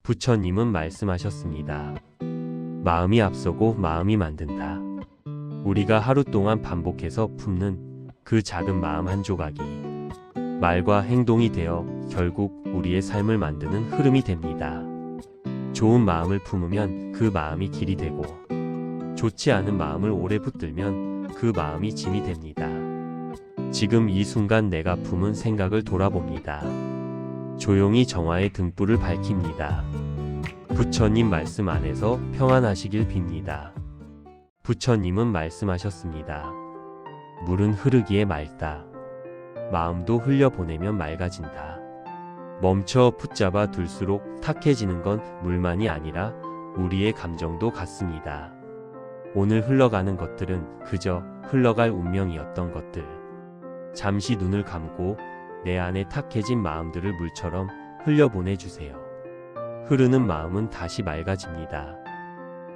부처님은 말씀하셨습니다. 마음이 앞서고 마음이 만든다. 우리가 하루 동안 반복해서 품는 그 작은 마음 한 조각이 말과 행동이 되어 결국 우리의 삶을 만드는 흐름이 됩니다. 좋은 마음을 품으면 그 마음이 길이 되고, 좋지 않은 마음을 오래 붙들면 그 마음이 짐이 됩니다. 지금 이 순간 내가 품은 생각을 돌아봅니다. 조용히 정화의 등불을 밝힙니다. 부처님 말씀 안에서 평안하시길 빕니다. 부처님은 말씀하셨습니다. 물은 흐르기에 맑다. 마음도 흘려보내면 맑아진다. 멈춰 붙잡아 둘수록 탁해지는 건 물만이 아니라 우리의 감정도 같습니다. 오늘 흘러가는 것들은 그저 흘러갈 운명이었던 것들. 잠시 눈을 감고 내 안에 탁해진 마음들을 물처럼 흘려보내주세요. 흐르는 마음은 다시 맑아집니다.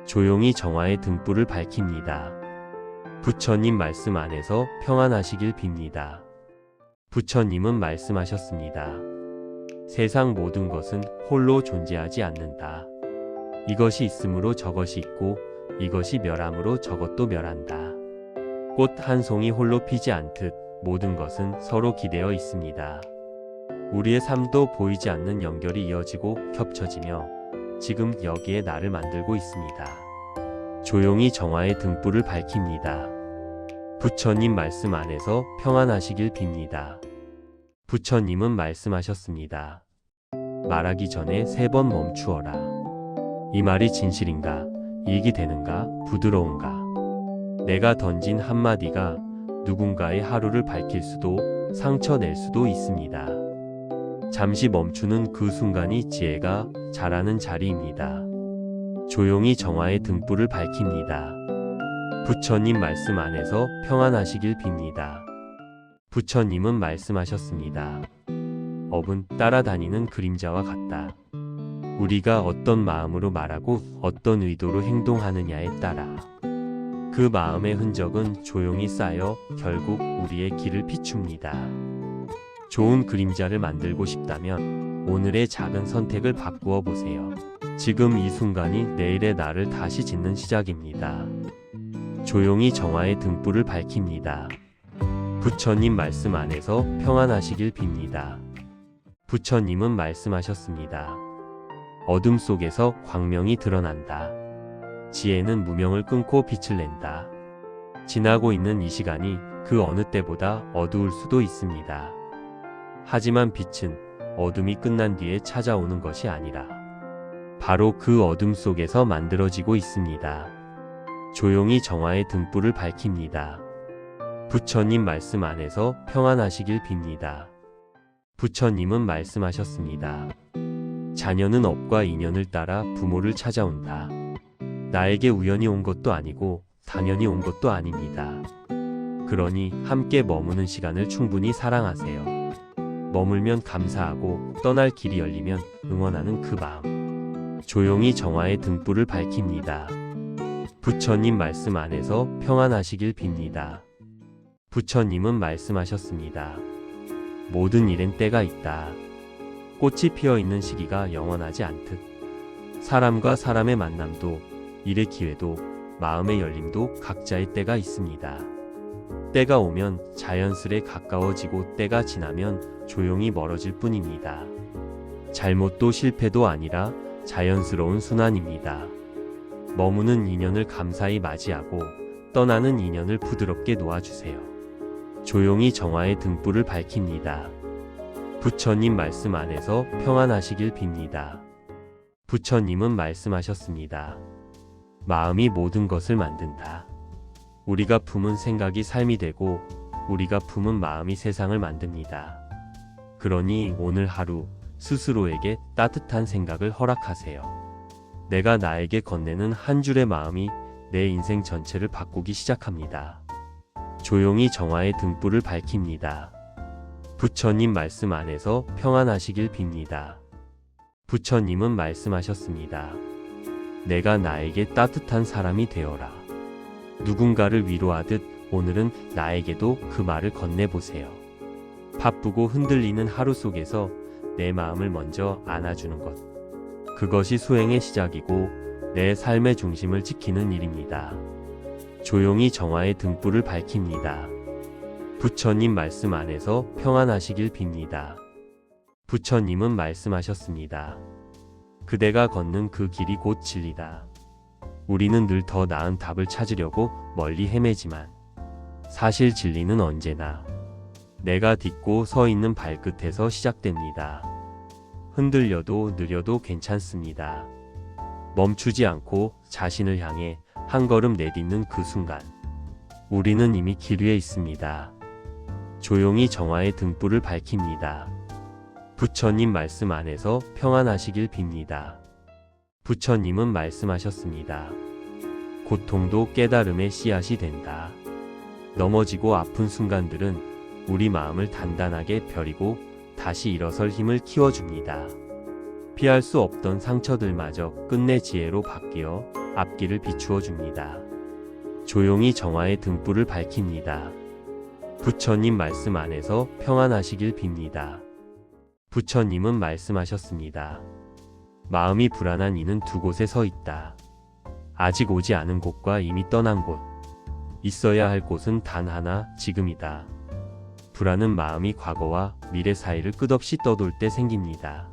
조용히 정화의 등불을 밝힙니다. 부처님 말씀 안에서 평안하시길 빕니다. 부처님은 말씀하셨습니다. 세상 모든 것은 홀로 존재하지 않는다. 이것이 있으므로 저것이 있고, 이것이 멸함으로 저것도 멸한다. 꽃 한 송이 홀로 피지 않듯 모든 것은 서로 기대어 있습니다. 우리의 삶도 보이지 않는 연결이 이어지고 겹쳐지며 지금 여기에 나를 만들고 있습니다. 조용히 정화의 등불을 밝힙니다. 부처님 말씀 안에서 평안하시길 빕니다. 부처님은 말씀하셨습니다. 말하기 전에 3번 멈추어라. 이 말이 진실인가? 이익이 되는가? 부드러운가? 내가 던진 한마디가 누군가의 하루를 밝힐 수도 상처낼 수도 있습니다. 잠시 멈추는 그 순간이 지혜가 자라는 자리입니다. 조용히 정화의 등불을 밝힙니다. 부처님 말씀 안에서 평안하시길 빕니다. 부처님은 말씀하셨습니다. 업은 따라다니는 그림자와 같다. 우리가 어떤 마음으로 말하고 어떤 의도로 행동하느냐에 따라 그 마음의 흔적은 조용히 쌓여 결국 우리의 길을 비춥니다. 좋은 그림자를 만들고 싶다면 오늘의 작은 선택을 바꾸어 보세요. 지금 이 순간이 내일의 나를 다시 짓는 시작입니다. 조용히 정화의 등불을 밝힙니다. 부처님 말씀 안에서 평안하시길 빕니다. 부처님은 말씀하셨습니다. 어둠 속에서 광명이 드러난다. 지혜는 무명을 끊고 빛을 낸다. 지나고 있는 이 시간이 그 어느 때보다 어두울 수도 있습니다. 하지만 빛은 어둠이 끝난 뒤에 찾아오는 것이 아니라 바로 그 어둠 속에서 만들어지고 있습니다. 조용히 정화의 등불을 밝힙니다. 부처님 말씀 안에서 평안하시길 빕니다. 부처님은 말씀하셨습니다. 자녀는 업과 인연을 따라 부모를 찾아온다. 나에게 우연히 온 것도 아니고 당연히 온 것도 아닙니다. 그러니 함께 머무는 시간을 충분히 사랑하세요. 머물면 감사하고 떠날 길이 열리면 응원하는 그 마음. 조용히 정화의 등불을 밝힙니다. 부처님 말씀 안에서 평안하시길 빕니다. 부처님은 말씀하셨습니다. 모든 일엔 때가 있다. 꽃이 피어 있는 시기가 영원하지 않듯 사람과 사람의 만남도 일의 기회도 마음의 열림도 각자의 때가 있습니다. 때가 오면 자연스레 가까워지고 때가 지나면 조용히 멀어질 뿐입니다. 잘못도 실패도 아니라 자연스러운 순환입니다. 머무는 인연을 감사히 맞이하고 떠나는 인연을 부드럽게 놓아주세요. 조용히 정화의 등불을 밝힙니다. 부처님 말씀 안에서 평안하시길 빕니다. 부처님은 말씀하셨습니다. 마음이 모든 것을 만든다. 우리가 품은 생각이 삶이 되고 우리가 품은 마음이 세상을 만듭니다. 그러니 오늘 하루 스스로에게 따뜻한 생각을 허락하세요. 내가 나에게 건네는 한 줄의 마음이 내 인생 전체를 바꾸기 시작합니다. 조용히 정화의 등불을 밝힙니다. 부처님 말씀 안에서 평안하시길 빕니다. 부처님은 말씀하셨습니다. 내가 나에게 따뜻한 사람이 되어라. 누군가를 위로하듯 오늘은 나에게도 그 말을 건네보세요. 바쁘고 흔들리는 하루 속에서 내 마음을 먼저 안아주는 것. 그것이 수행의 시작이고 내 삶의 중심을 지키는 일입니다. 조용히 정화의 등불을 밝힙니다. 부처님 말씀 안에서 평안하시길 빕니다. 부처님은 말씀하셨습니다. 그대가 걷는 그 길이 곧 진리다. 우리는 늘 더 나은 답을 찾으려고 멀리 헤매지만 사실 진리는 언제나 내가 딛고 서 있는 발끝에서 시작됩니다. 흔들려도 느려도 괜찮습니다. 멈추지 않고 자신을 향해 한 걸음 내딛는 그 순간 우리는 이미 길 위에 있습니다. 조용히 정화의 등불을 밝힙니다. 부처님 말씀 안에서 평안하시길 빕니다. 부처님은 말씀하셨습니다. 고통도 깨달음의 씨앗이 된다. 넘어지고 아픈 순간들은 우리 마음을 단단하게 펴리고 다시 일어설 힘을 키워줍니다. 피할 수 없던 상처들마저 끝내 지혜로 바뀌어 앞길을 비추어 줍니다. 조용히 정화의 등불을 밝힙니다. 부처님 말씀 안에서 평안하시길 빕니다. 부처님은 말씀하셨습니다. 마음이 불안한 이는 두 곳에 서 있다. 아직 오지 않은 곳과 이미 떠난 곳. 있어야 할 곳은 단 하나, 지금이다. 불안은 마음이 과거와 미래 사이를 끝없이 떠돌 때 생깁니다.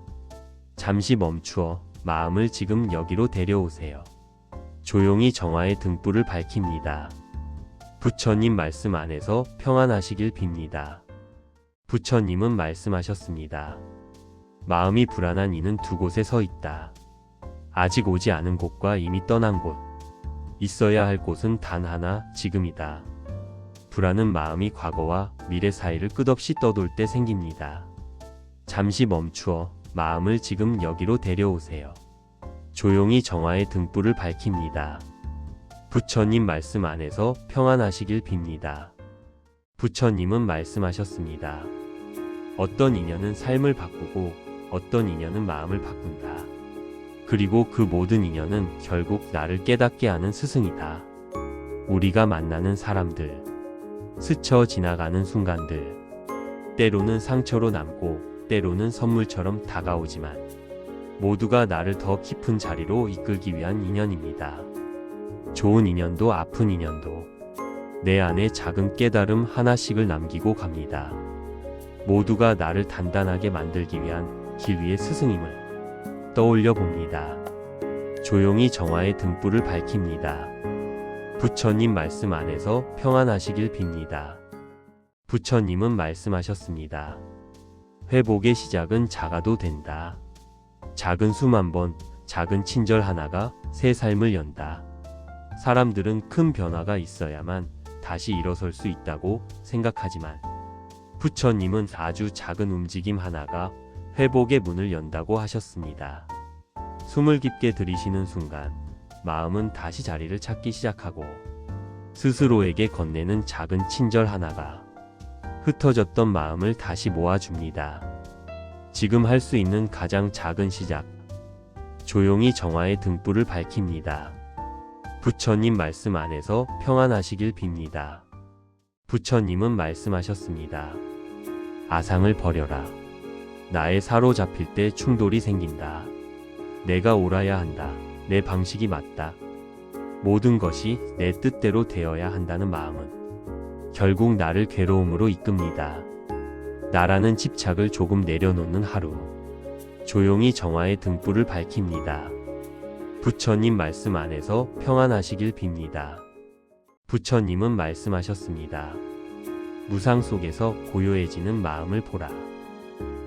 잠시 멈추어 마음을 지금 여기로 데려오세요. 조용히 정화의 등불을 밝힙니다. 부처님 말씀 안에서 평안하시길 빕니다. 부처님은 말씀하셨습니다. 마음이 불안한 이는 두 곳에 서 있다. 아직 오지 않은 곳과 이미 떠난 곳. 있어야 할 곳은 단 하나, 지금이다. 불안은 마음이 과거와 미래 사이를 끝없이 떠돌 때 생깁니다. 잠시 멈추어 마음을 지금 여기로 데려오세요. 조용히 정화의 등불을 밝힙니다. 부처님 말씀 안에서 평안하시길 빕니다. 부처님은 말씀하셨습니다. 어떤 인연은 삶을 바꾸고 어떤 인연은 마음을 바꾼다. 그리고 그 모든 인연은 결국 나를 깨닫게 하는 스승이다. 우리가 만나는 사람들, 스쳐 지나가는 순간들, 때로는 상처로 남고 때로는 선물처럼 다가오지만 모두가 나를 더 깊은 자리로 이끌기 위한 인연입니다. 좋은 인연도 아픈 인연도 내 안에 작은 깨달음 하나씩을 남기고 갑니다. 모두가 나를 단단하게 만들기 위한 길 위의 스승임을 떠올려 봅니다. 조용히 정화의 등불을 밝힙니다. 부처님 말씀 안에서 평안하시길 빕니다. 부처님은 말씀하셨습니다. 회복의 시작은 작아도 된다. 작은 수만 번, 작은 친절 하나가 새 삶을 연다. 사람들은 큰 변화가 있어야만 다시 일어설 수 있다고 생각하지만 부처님은 아주 작은 움직임 하나가 회복의 문을 연다고 하셨습니다. 숨을 깊게 들이쉬는 순간 마음은 다시 자리를 찾기 시작하고 스스로에게 건네는 작은 친절 하나가 흩어졌던 마음을 다시 모아줍니다. 지금 할 수 있는 가장 작은 시작. 조용히 정화의 등불을 밝힙니다. 부처님 말씀 안에서 평안하시길 빕니다. 부처님은 말씀하셨습니다. 아상을 버려라. 나에 사로잡힐 때 충돌이 생긴다. 내가 옳아야 한다. 내 방식이 맞다. 모든 것이 내 뜻대로 되어야 한다는 마음은 결국 나를 괴로움으로 이끕니다. 나라는 집착을 조금 내려놓는 하루. 조용히 정화의 등불을 밝힙니다. 부처님 말씀 안에서 평안하시길 빕니다. 부처님은 말씀하셨습니다. 무상 속에서 고요해지는 마음을 보라.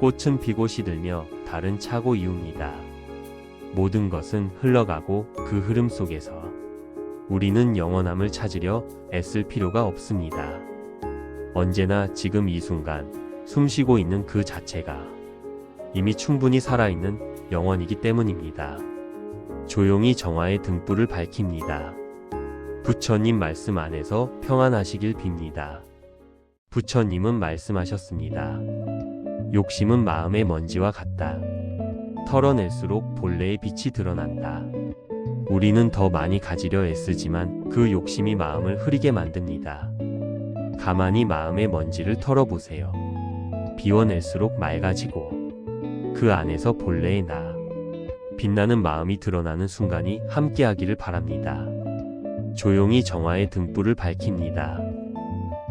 꽃은 피고 시들며 달은 차고 이웁니다. 모든 것은 흘러가고 그 흐름 속에서 우리는 영원함을 찾으려 애쓸 필요가 없습니다. 언제나 지금 이 순간 숨쉬고 있는 그 자체가 이미 충분히 살아있는 영원이기 때문입니다. 조용히 정화의 등불을 밝힙니다. 부처님 말씀 안에서 평안하시길 빕니다. 부처님은 말씀하셨습니다. 욕심은 마음의 먼지와 같다. 털어낼수록 본래의 빛이 드러난다. 우리는 더 많이 가지려 애쓰지만 그 욕심이 마음을 흐리게 만듭니다. 가만히 마음의 먼지를 털어보세요. 비워낼수록 맑아지고 그 안에서 본래의 나, 빛나는 마음이 드러나는 순간이 함께하기를 바랍니다. 조용히 정화의 등불을 밝힙니다.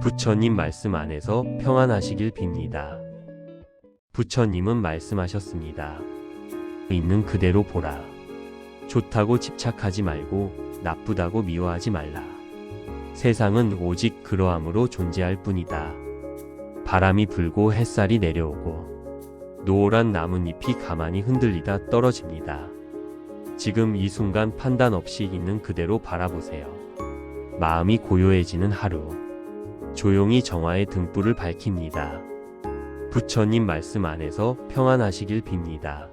부처님 말씀 안에서 평안하시길 빕니다. 부처님은 말씀하셨습니다. 있는 그대로 보라. 좋다고 집착하지 말고 나쁘다고 미워하지 말라. 세상은 오직 그러함으로 존재할 뿐이다. 바람이 불고 햇살이 내려오고 노란 나뭇잎이 가만히 흔들리다 떨어집니다. 지금 이 순간 판단 없이 있는 그대로 바라보세요. 마음이 고요해지는 하루. 조용히 정화의 등불을 밝힙니다. 부처님 말씀 안에서 평안하시길 빕니다.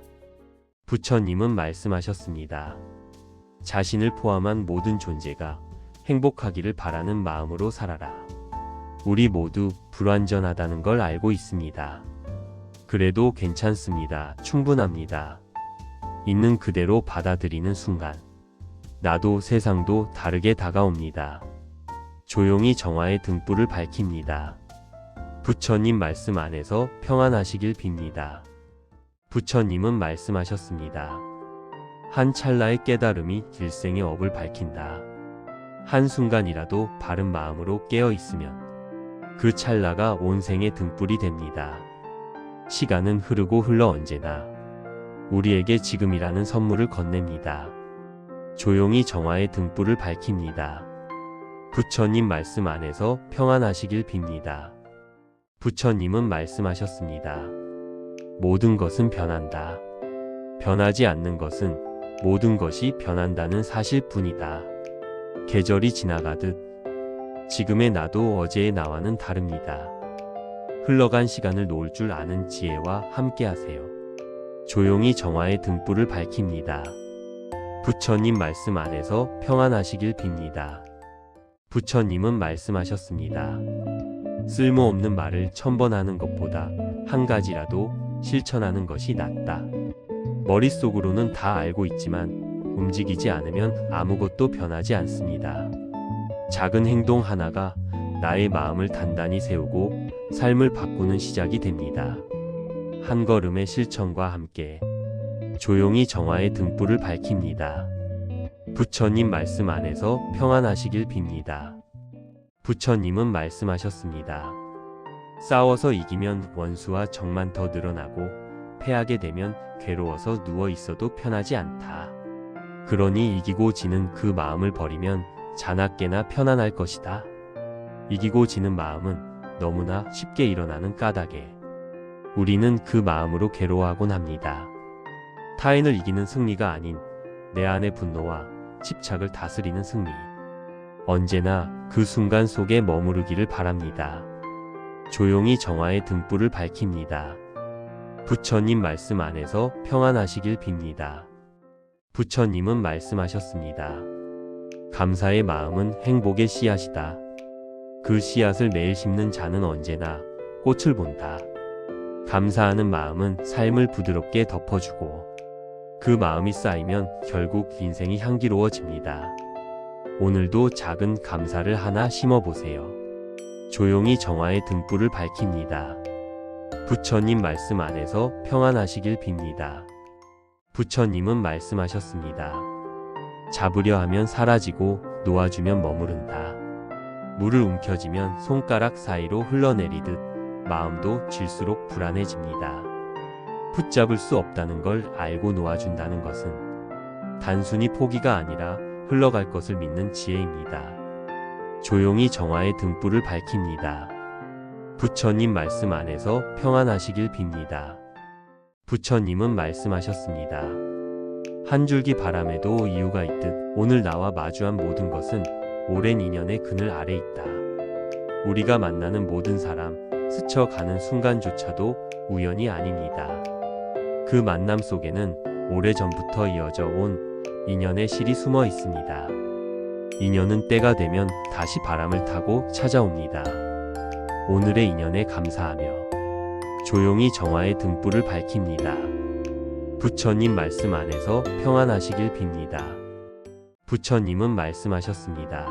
부처님은 말씀하셨습니다. 자신을 포함한 모든 존재가 행복하기를 바라는 마음으로 살아라. 우리 모두 불완전하다는 걸 알고 있습니다. 그래도 괜찮습니다. 충분합니다. 있는 그대로 받아들이는 순간, 나도 세상도 다르게 다가옵니다. 조용히 정화의 등불을 밝힙니다. 부처님 말씀 안에서 평안하시길 빕니다. 부처님은 말씀하셨습니다. 한 찰나의 깨달음이 일생의 업을 밝힌다. 한순간이라도 바른 마음으로 깨어 있으면 그 찰나가 온 생의 등불이 됩니다. 시간은 흐르고 흘러 언제나 우리에게 지금이라는 선물을 건넵니다. 조용히 정화의 등불을 밝힙니다. 부처님 말씀 안에서 평안하시길 빕니다. 부처님은 말씀하셨습니다. 모든 것은 변한다. 변하지 않는 것은 모든 것이 변한다는 사실뿐이다. 계절이 지나가듯 지금의 나도 어제의 나와는 다릅니다. 흘러간 시간을 놓을 줄 아는 지혜와 함께하세요. 조용히 정화의 등불을 밝힙니다. 부처님 말씀 안에서 평안하시길 빕니다. 부처님은 말씀하셨습니다. 쓸모없는 말을 1000번 하는 것보다 한 가지라도 실천하는 것이 낫다. 머릿속으로는 다 알고 있지만 움직이지 않으면 아무것도 변하지 않습니다. 작은 행동 하나가 나의 마음을 단단히 세우고 삶을 바꾸는 시작이 됩니다. 한 걸음의 실천과 함께 조용히 정화의 등불을 밝힙니다. 부처님 말씀 안에서 평안하시길 빕니다. 부처님은 말씀하셨습니다. 싸워서 이기면 원수와 적만 더 늘어나고 패하게 되면 괴로워서 누워 있어도 편하지 않다. 그러니 이기고 지는 그 마음을 버리면 자나깨나 편안할 것이다. 이기고 지는 마음은 너무나 쉽게 일어나는 까닭에 우리는 그 마음으로 괴로워하곤 합니다. 타인을 이기는 승리가 아닌 내 안의 분노와 집착을 다스리는 승리. 언제나 그 순간 속에 머무르기를 바랍니다. 조용히 정화의 등불을 밝힙니다. 부처님 말씀 안에서 평안하시길 빕니다. 부처님은 말씀하셨습니다. 감사의 마음은 행복의 씨앗이다. 그 씨앗을 매일 심는 자는 언제나 꽃을 본다. 감사하는 마음은 삶을 부드럽게 덮어주고 그 마음이 쌓이면 결국 인생이 향기로워집니다. 오늘도 작은 감사를 하나 심어보세요. 조용히 정화의 등불을 밝힙니다. 부처님 말씀 안에서 평안하시길 빕니다. 부처님은 말씀하셨습니다. 잡으려 하면 사라지고 놓아주면 머무른다. 물을 움켜쥐면 손가락 사이로 흘러내리듯 마음도 질수록 불안해집니다. 붙잡을 수 없다는 걸 알고 놓아준다는 것은 단순히 포기가 아니라 흘러갈 것을 믿는 지혜입니다. 조용히 정화의 등불을 밝힙니다. 부처님 말씀 안에서 평안하시길 빕니다. 부처님은 말씀하셨습니다. 한 줄기 바람에도 이유가 있듯 오늘 나와 마주한 모든 것은 오랜 인연의 그늘 아래 있다. 우리가 만나는 모든 사람, 스쳐가는 순간조차도 우연이 아닙니다. 그 만남 속에는 오래전부터 이어져 온 인연의 실이 숨어 있습니다. 인연은 때가 되면 다시 바람을 타고 찾아옵니다. 오늘의 인연에 감사하며 조용히 정화의 등불을 밝힙니다. 부처님 말씀 안에서 평안하시길 빕니다. 부처님은 말씀하셨습니다.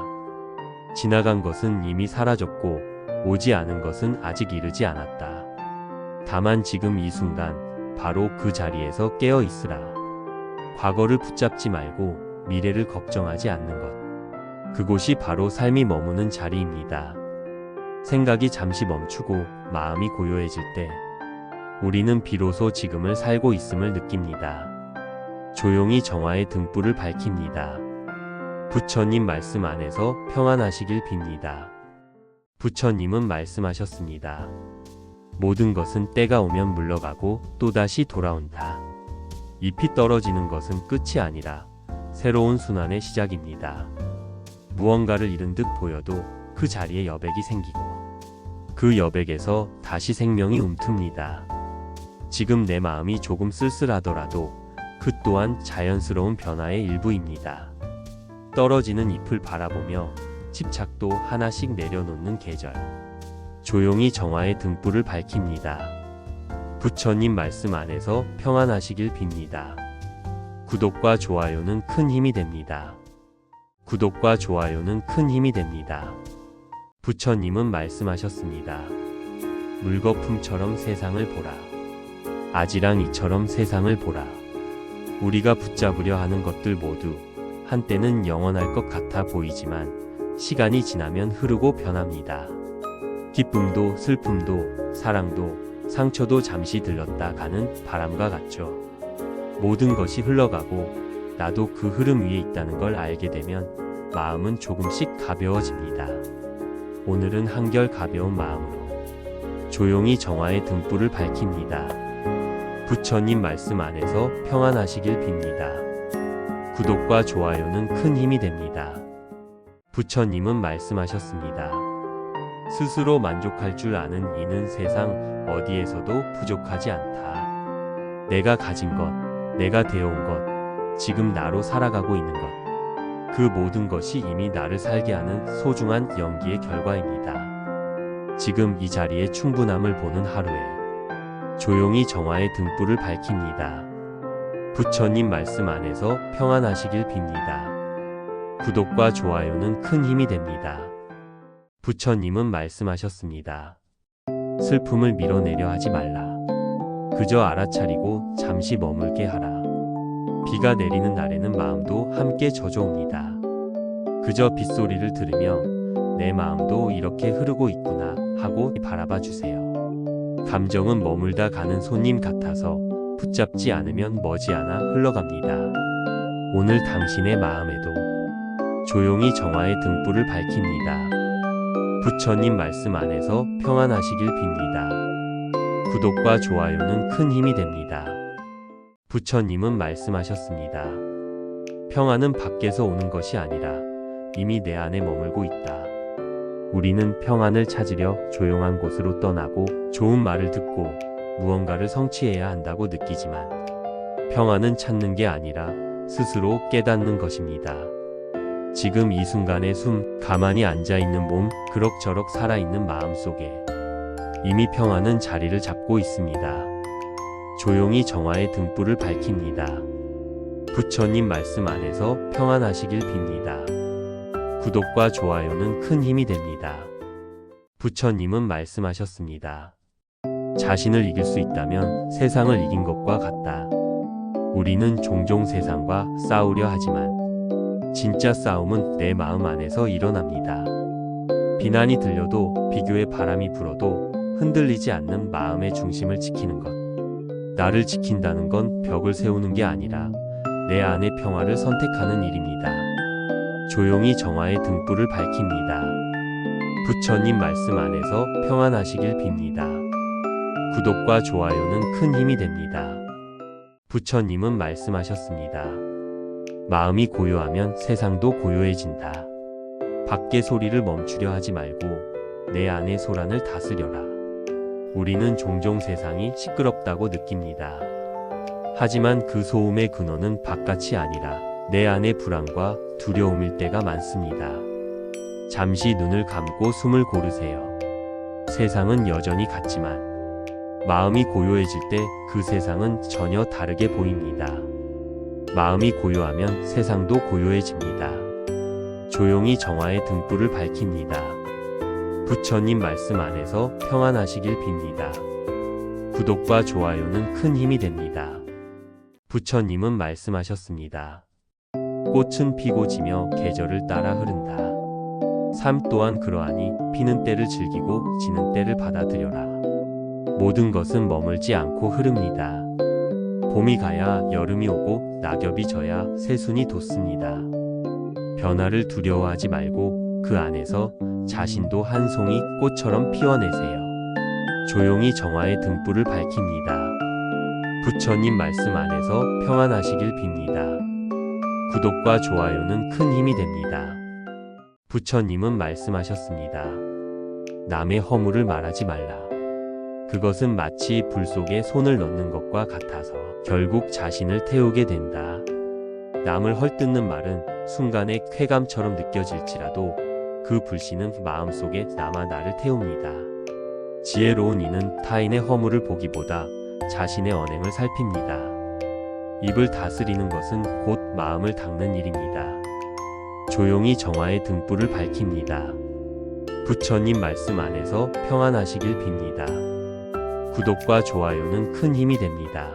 지나간 것은 이미 사라졌고 오지 않은 것은 아직 이르지 않았다. 다만 지금 이 순간 바로 그 자리에서 깨어 있으라. 과거를 붙잡지 말고 미래를 걱정하지 않는 것. 그곳이 바로 삶이 머무는 자리입니다. 생각이 잠시 멈추고 마음이 고요해질 때 우리는 비로소 지금을 살고 있음을 느낍니다. 조용히 정화의 등불을 밝힙니다. 부처님 말씀 안에서 평안하시길 빕니다. 부처님은 말씀하셨습니다. 모든 것은 때가 오면 물러가고 또다시 돌아온다. 잎이 떨어지는 것은 끝이 아니라 새로운 순환의 시작입니다. 무언가를 잃은 듯 보여도 그 자리에 여백이 생기고 그 여백에서 다시 생명이 움틉니다. 지금 내 마음이 조금 쓸쓸하더라도 그 또한 자연스러운 변화의 일부입니다. 떨어지는 잎을 바라보며 집착도 하나씩 내려놓는 계절. 조용히 정화의 등불을 밝힙니다. 부처님 말씀 안에서 평안하시길 빕니다. 구독과 좋아요는 큰 힘이 됩니다. 구독과 좋아요는 큰 힘이 됩니다. 부처님은 말씀하셨습니다. 물거품처럼 세상을 보라. 아지랑이처럼 세상을 보라. 우리가 붙잡으려 하는 것들 모두 한때는 영원할 것 같아 보이지만 시간이 지나면 흐르고 변합니다. 기쁨도 슬픔도 사랑도 상처도 잠시 들렀다 가는 바람과 같죠. 모든 것이 흘러가고 나도 그 흐름 위에 있다는 걸 알게 되면 마음은 조금씩 가벼워집니다. 오늘은 한결 가벼운 마음으로 조용히 정화의 등불을 밝힙니다. 부처님 말씀 안에서 평안하시길 빕니다. 구독과 좋아요는 큰 힘이 됩니다. 부처님은 말씀하셨습니다. 스스로 만족할 줄 아는 이는 세상 어디에서도 부족하지 않다. 내가 가진 것, 내가 되어온 것, 지금 나로 살아가고 있는 것, 그 모든 것이 이미 나를 살게 하는 소중한 연기의 결과입니다. 지금 이 자리에 충분함을 보는 하루에 조용히 정화의 등불을 밝힙니다. 부처님 말씀 안에서 평안하시길 빕니다. 구독과 좋아요는 큰 힘이 됩니다. 부처님은 말씀하셨습니다. 슬픔을 밀어내려 하지 말라. 그저 알아차리고 잠시 머물게 하라. 비가 내리는 날에는 마음도 함께 젖어옵니다. 그저 빗소리를 들으며 내 마음도 이렇게 흐르고 있구나 하고 바라봐 주세요. 감정은 머물다 가는 손님 같아서 붙잡지 않으면 머지않아 흘러갑니다. 오늘 당신의 마음에도 조용히 정화의 등불을 밝힙니다. 부처님 말씀 안에서 평안하시길 빕니다. 구독과 좋아요는 큰 힘이 됩니다. 부처님은 말씀하셨습니다. 평안은 밖에서 오는 것이 아니라 이미 내 안에 머물고 있다. 우리는 평안을 찾으려 조용한 곳으로 떠나고 좋은 말을 듣고 무언가를 성취해야 한다고 느끼지만 평안은 찾는 게 아니라 스스로 깨닫는 것입니다. 지금 이 순간의 숨, 가만히 앉아있는 몸, 그럭저럭 살아있는 마음 속에 이미 평안은 자리를 잡고 있습니다. 조용히 정화의 등불을 밝힙니다. 부처님 말씀 안에서 평안하시길 빕니다. 구독과 좋아요는 큰 힘이 됩니다. 부처님은 말씀하셨습니다. 자신을 이길 수 있다면 세상을 이긴 것과 같다. 우리는 종종 세상과 싸우려 하지만 진짜 싸움은 내 마음 안에서 일어납니다. 비난이 들려도 비교의 바람이 불어도 흔들리지 않는 마음의 중심을 지키는 것. 나를 지킨다는 건 벽을 세우는 게 아니라 내 안의 평화를 선택하는 일입니다. 조용히 정화의 등불을 밝힙니다. 부처님 말씀 안에서 평안하시길 빕니다. 구독과 좋아요는 큰 힘이 됩니다. 부처님은 말씀하셨습니다. 마음이 고요하면 세상도 고요해진다. 밖의 소리를 멈추려 하지 말고 내 안의 소란을 다스려라. 우리는 종종 세상이 시끄럽다고 느낍니다. 하지만 그 소음의 근원은 바깥이 아니라 내 안의 불안과 두려움일 때가 많습니다. 잠시 눈을 감고 숨을 고르세요. 세상은 여전히 같지만 마음이 고요해질 때 그 세상은 전혀 다르게 보입니다. 마음이 고요하면 세상도 고요해집니다. 조용히 정화의 등불을 밝힙니다. 부처님 말씀 안에서 평안하시길 빕니다. 구독과 좋아요는 큰 힘이 됩니다. 부처님은 말씀하셨습니다. 꽃은 피고 지며 계절을 따라 흐른다. 삶 또한 그러하니 피는 때를 즐기고 지는 때를 받아들여라. 모든 것은 머물지 않고 흐릅니다. 봄이 가야 여름이 오고 낙엽이 져야 새순이 돋습니다. 변화를 두려워하지 말고 그 안에서 자신도 한 송이 꽃처럼 피워내세요. 조용히 정화의 등불을 밝힙니다. 부처님 말씀 안에서 평안하시길 빕니다. 구독과 좋아요는 큰 힘이 됩니다. 부처님은 말씀하셨습니다. 남의 허물을 말하지 말라. 그것은 마치 불 속에 손을 넣는 것과 같아서 결국 자신을 태우게 된다. 남을 헐뜯는 말은 순간의 쾌감처럼 느껴질지라도 그 불씨는 마음속에 남아 나를 태웁니다. 지혜로운 이는 타인의 허물을 보기보다 자신의 언행을 살핍니다. 입을 다스리는 것은 곧 마음을 닦는 일입니다. 조용히 정화의 등불을 밝힙니다. 부처님 말씀 안에서 평안하시길 빕니다. 구독과 좋아요는 큰 힘이 됩니다.